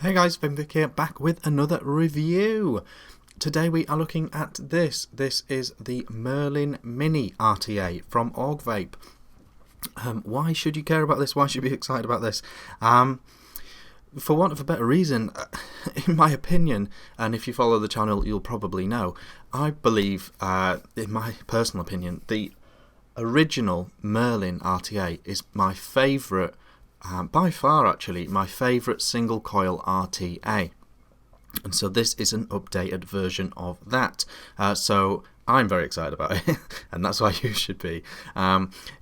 Hey guys, Vick here, back with another review. Today we are looking at this. This is the Merlin Mini RTA from Augvape. Why should you care about this? Why should you be excited about this? For want of a better reason, in my opinion, and if you follow the channel you'll probably know, I believe, in my personal opinion, the original Merlin RTA is my favourite, by far actually, my favourite single coil RTA. And so this is an updated version of that. So I'm very excited about it, and that's why you should be.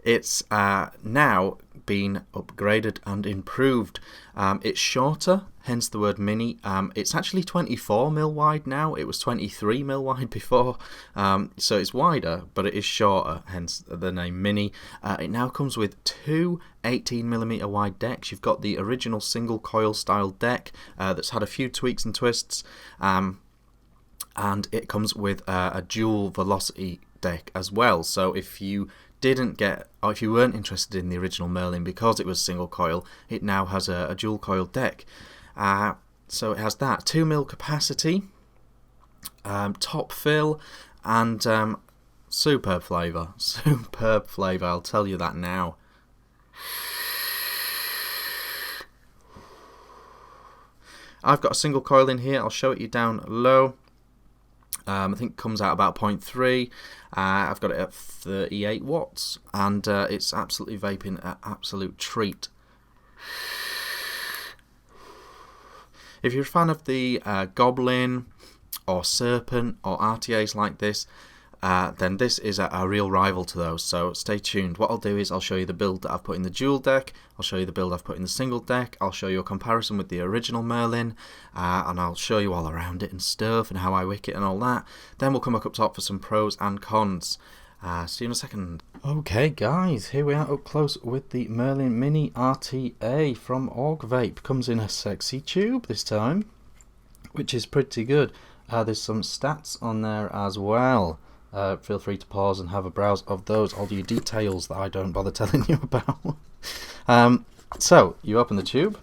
It's now been upgraded and improved. It's shorter, hence the word mini. It's actually 24mm wide now. It was 23mm wide before. So it's wider, but it is shorter, hence the name mini. It now comes with two 18mm wide decks. You've got the original single coil style deck that's had a few tweaks and twists. And it comes with a dual velocity deck as well. So if you didn't get, or if you weren't interested in the original Merlin because it was single coil, it now has a dual coil deck. So it has that 2mm capacity, top fill, and superb flavour. Superb flavour, I'll tell you that now. I've got a single coil in here. I'll show it you down low. I think it comes out about 0.3. I've got it at 38 watts, and it's absolutely vaping, an absolute treat. If you're a fan of the Goblin or Serpent or RTAs like this, then this is a real rival to those, so stay tuned. What I'll do is I'll show you the build that I've put in the dual deck, I'll show you the build I've put in the single deck, I'll show you a comparison with the original Merlin, and I'll show you all around it and stuff and how I wick it and all that. Then we'll come back up top for some pros and cons. See you in a second. Okay guys, here we are up close with the Merlin Mini RTA from Augvape. Comes in a sexy tube this time, which is pretty good. There's some stats on there as well. Feel free to pause and have a browse of those, all the details that I don't bother telling you about. So you open the tube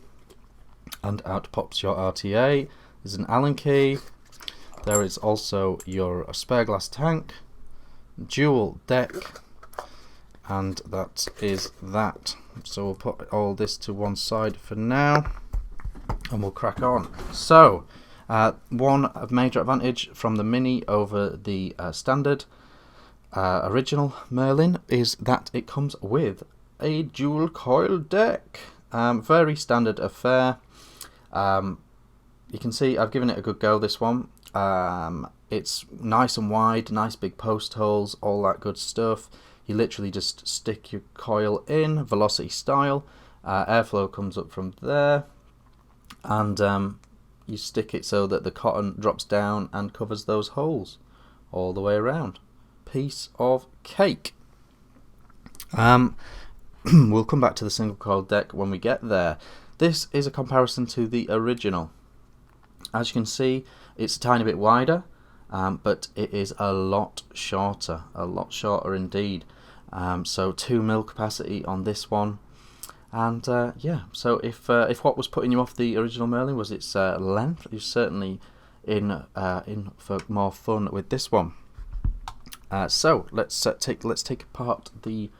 and out pops your RTA. There's an Allen key. There is also your spare glass tank, dual deck, and that is that. So we'll put all this to one side for now and we'll crack on. So one major advantage from the Mini over the standard original Merlin is that it comes with a dual coil deck. Very standard affair. You can see I've given it a good go, this one. It's nice and wide, nice big post holes, all that good stuff. You literally just stick your coil in, velocity style. Airflow comes up from there, and you stick it so that the cotton drops down and covers those holes all the way around. Piece of cake. We'll come back to the single coil deck when we get there. This is a comparison to the original. As you can see, it's a tiny bit wider, but it is a lot shorter indeed. So 2mm capacity on this one. And yeah, so if what was putting you off the original Merlin was its length, you're certainly in for more fun with this one. So let's take apart the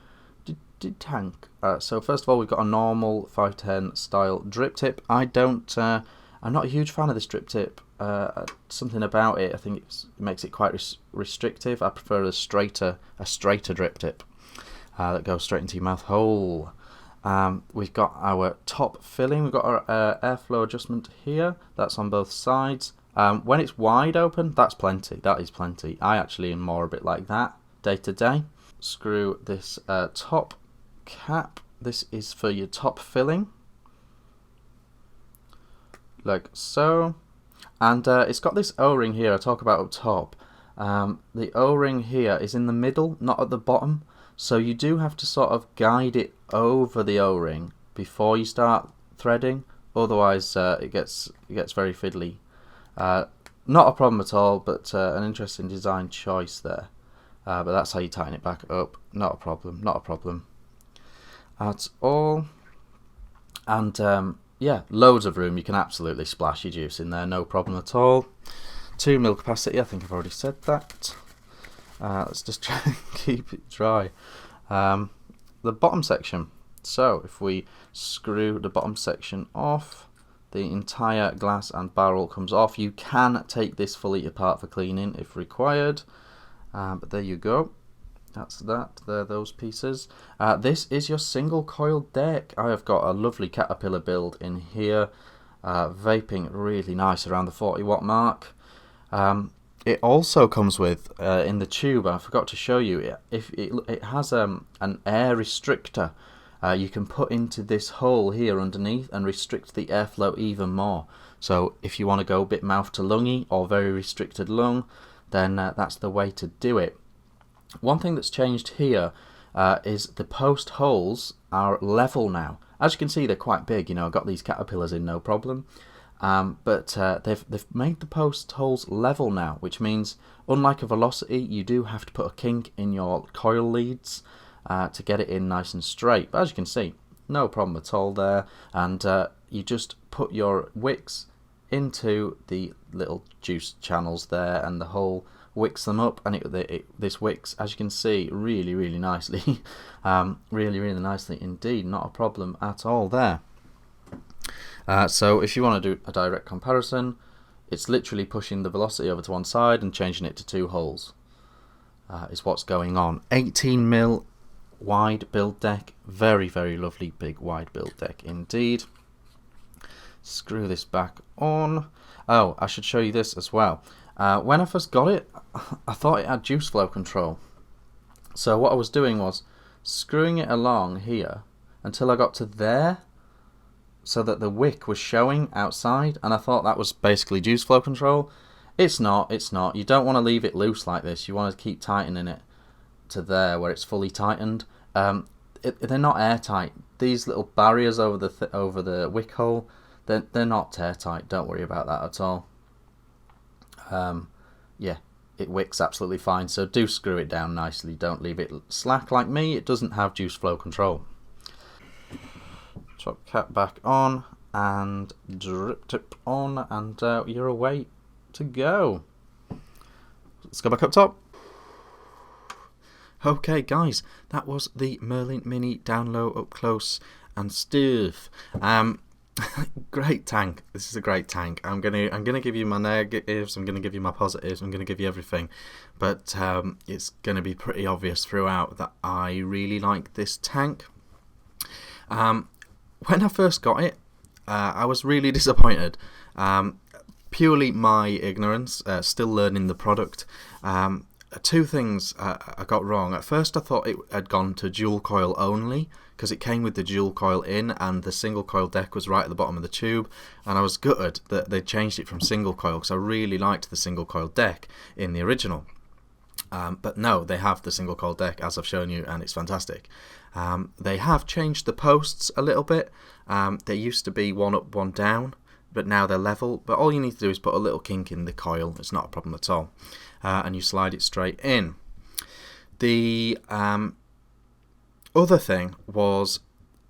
tank. So first of all, we've got a normal 510 style drip tip. I'm not a huge fan of this drip tip. Something about it, I think it makes it quite restrictive. I prefer a straighter drip tip that goes straight into your mouth hole. We've got our top filling, we've got our airflow adjustment here, that's on both sides. When it's wide open, that's plenty, that is plenty. I actually am more a bit like that day to day. Screw this top cap, this is for your top filling, like so. And it's got this O-ring here I talk about up top. The O-ring here is in the middle, not at the bottom. So you do have to sort of guide it over the O-ring before you start threading, otherwise it gets very fiddly. Not a problem at all, but an interesting design choice there. But that's how you tighten it back up. Not a problem at all. And yeah, loads of room. You can absolutely splash your juice in there, no problem at all. 2 ml capacity, I think I've already said that. Let's just try and keep it dry. The bottom section. So if we screw the bottom section off, the entire glass and barrel comes off. You can take this fully apart for cleaning if required, but there you go. That's that. There, those pieces. This is your single coil deck. I have got a lovely Caterpillar build in here, vaping really nice around the 40 watt mark. It also comes with in the tube. I forgot to show you. It has an air restrictor. You can put into this hole here underneath and restrict the airflow even more. So if you want to go a bit mouth to lungy or very restricted lung, then that's the way to do it. One thing that's changed here is the post holes are level now. As you can see, they're quite big. You know, I've got these Caterpillars in, no problem. But they've made the post holes level now, which means unlike a Velocity, you do have to put a kink in your coil leads to get it in nice and straight. But as you can see, no problem at all there. And you just put your wicks into the little juice channels there, and the hole wicks them up, and this wicks, as you can see, really nicely. Really nicely indeed, not a problem at all there. So if you want to do a direct comparison, it's literally pushing the Velocity over to one side and changing it to 2 holes is what's going on. 18 mil wide build deck, very lovely big wide build deck indeed. Screw this back on. Oh, I should show you this as well. When I first got it, I thought it had juice flow control. So what I was doing was screwing it along here until I got to there, so that the wick was showing outside, and I thought that was basically juice flow control. It's not. You don't want to leave it loose like this. You want to keep tightening it to there where it's fully tightened. They're not airtight. These little barriers over the wick hole, they're not airtight. Don't worry about that at all. Yeah, it wicks absolutely fine, so do screw it down nicely. Don't leave it slack like me. It doesn't have juice flow control. Top cap back on and drip tip on, and you're away to go. Let's go back up top. Okay guys, that was the Merlin Mini down low, up close and stuff. Great tank. This is a great tank. I'm gonna give you my negatives, I'm gonna give you my positives, I'm gonna give you everything, but it's gonna be pretty obvious throughout that I really like this tank. When I first got it, I was really disappointed. Purely my ignorance, still learning the product. 2 things I got wrong. At first I thought it had gone to dual coil only, because it came with the dual coil in and the single coil deck was right at the bottom of the tube, and I was gutted that they changed it from single coil, because I really liked the single coil deck in the original. But no, they have the single coil deck as I've shown you, and it's fantastic. They have changed the posts a little bit. They used to be one up, one down, but now they're level. But all you need to do is put a little kink in the coil. It's not a problem at all. And you slide it straight in. The other thing was,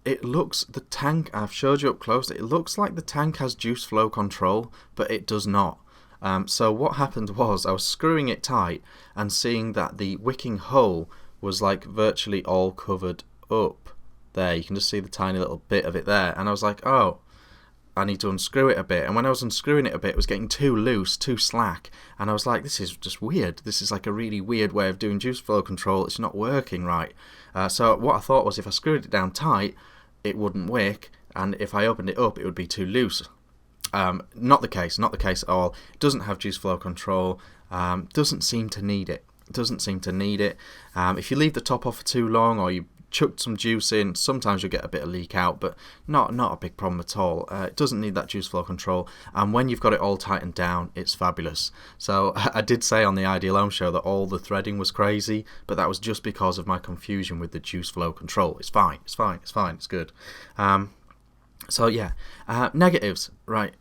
the tank, I've showed you up close, it looks like the tank has juice flow control, but it does not. So what happened was, I was screwing it tight and seeing that the wicking hole was like virtually all covered up. There, you can just see the tiny little bit of it there, and I was like, oh, I need to unscrew it a bit. And when I was unscrewing it a bit, it was getting too loose, too slack, and I was like, this is just weird. This is like a really weird way of doing juice flow control. It's not working right. So what I thought was, if I screwed it down tight, it wouldn't wick, and if I opened it up, it would be too loose. Not the case at all. It doesn't have juice flow control. Doesn't seem to need it. If you leave the top off for too long, or you chucked some juice in, sometimes you'll get a bit of leak out, but not a big problem at all. It doesn't need that juice flow control, and when you've got it all tightened down, it's fabulous. So I did say on the Ideal Home show that all the threading was crazy, but that was just because of my confusion with the juice flow control. It's fine, it's good. So yeah, negatives, right.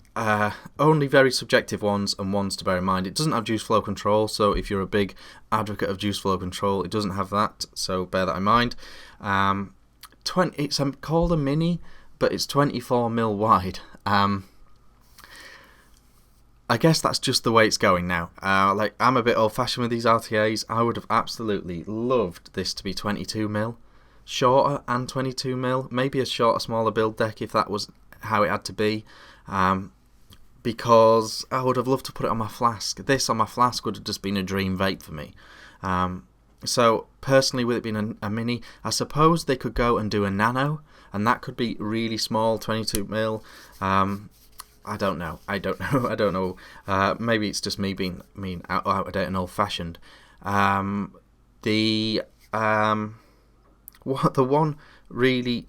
Only very subjective ones, and ones to bear in mind. It doesn't have juice flow control, so if you're a big advocate of juice flow control, it doesn't have that, so bear that in mind. It's called a Mini, but it's 24mm wide. I guess that's just the way it's going now. Like, I'm a bit old-fashioned with these RTAs. I would have absolutely loved this to be 22mm, shorter and 22mm. Maybe a shorter, smaller build deck if that was how it had to be. Because I would have loved to put it on my flask. This on my flask would have just been a dream vape for me. So personally, with it being a mini, I suppose they could go and do a nano, and that could be really small, 22mm. I don't know. Maybe it's just me being out of date and old-fashioned. The one really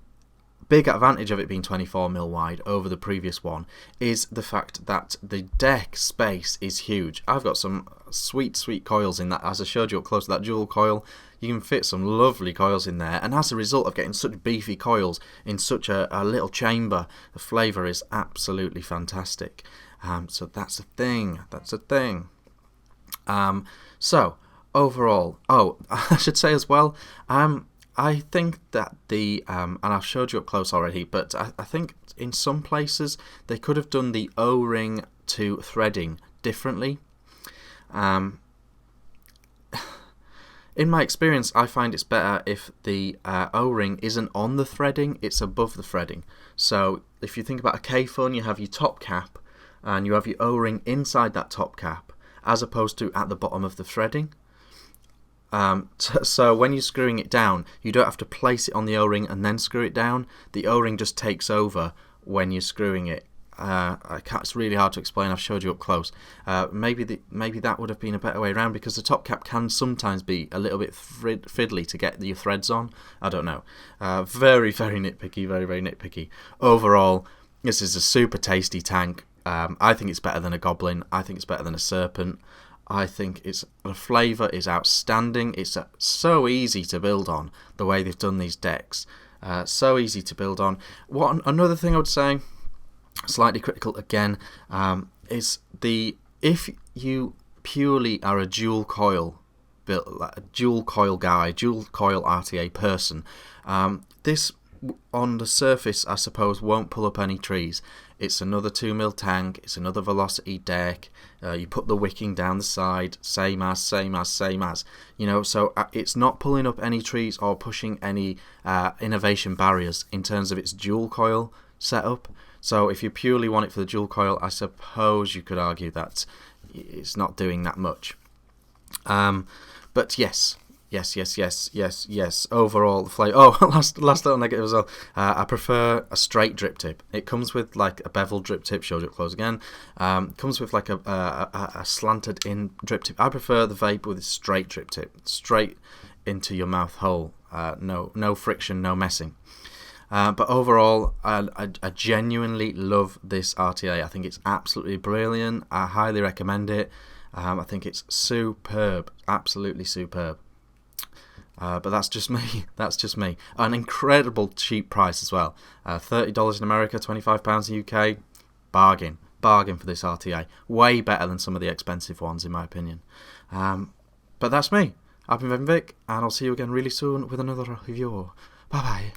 big advantage of it being 24mm wide over the previous one is the fact that the deck space is huge. I've got some sweet coils in that, as I showed you up close to that dual coil. You can fit some lovely coils in there, and as a result of getting such beefy coils in such a little chamber, the flavour is absolutely fantastic. So that's a thing. So overall, I should say as well, I think that and I've showed you up close already, but I think in some places they could have done the O-ring to threading differently. In my experience, I find it's better if the O-ring isn't on the threading, it's above the threading. So if you think about a K-Fun, you have your top cap and you have your O-ring inside that top cap, as opposed to at the bottom of the threading. So when you're screwing it down, you don't have to place it on the O-ring and then screw it down. The O-ring just takes over when you're screwing it. It's really hard to explain. I've showed you up close. Maybe that would have been a better way around, because the top cap can sometimes be a little bit fiddly to get your threads on. I don't know. Very nitpicky. Very nitpicky. Overall, this is a super tasty tank. I think it's better than a Goblin. I think it's better than a Serpent. I think the flavour is outstanding. It's so easy to build on, the way they've done these decks. So easy to build on. Another thing I would say, slightly critical again, is if you purely are a dual coil guy, dual coil RTA person, this on the surface I suppose won't pull up any trees. It's another 2mm tank, it's another velocity deck, you put the wicking down the side, same as, you know, so it's not pulling up any trees or pushing any innovation barriers in terms of its dual coil setup. So if you purely want it for the dual coil, I suppose you could argue that it's not doing that much. But yes. Overall, the flavour. Oh, last little negative as well. I prefer a straight drip tip. It comes with like a bevel drip tip. Showed you up close again. Comes with like a slanted in drip tip. I prefer the vape with a straight drip tip, straight into your mouth hole. No friction, no messing. But overall, I genuinely love this RTA. I think it's absolutely brilliant. I highly recommend it. I think it's superb, absolutely superb. But that's just me. An incredible cheap price as well. $30 in America, £25 in UK. Bargain for this RTA. Way better than some of the expensive ones, in my opinion. But that's me. I've been Vick, and I'll see you again really soon with another review. Bye bye.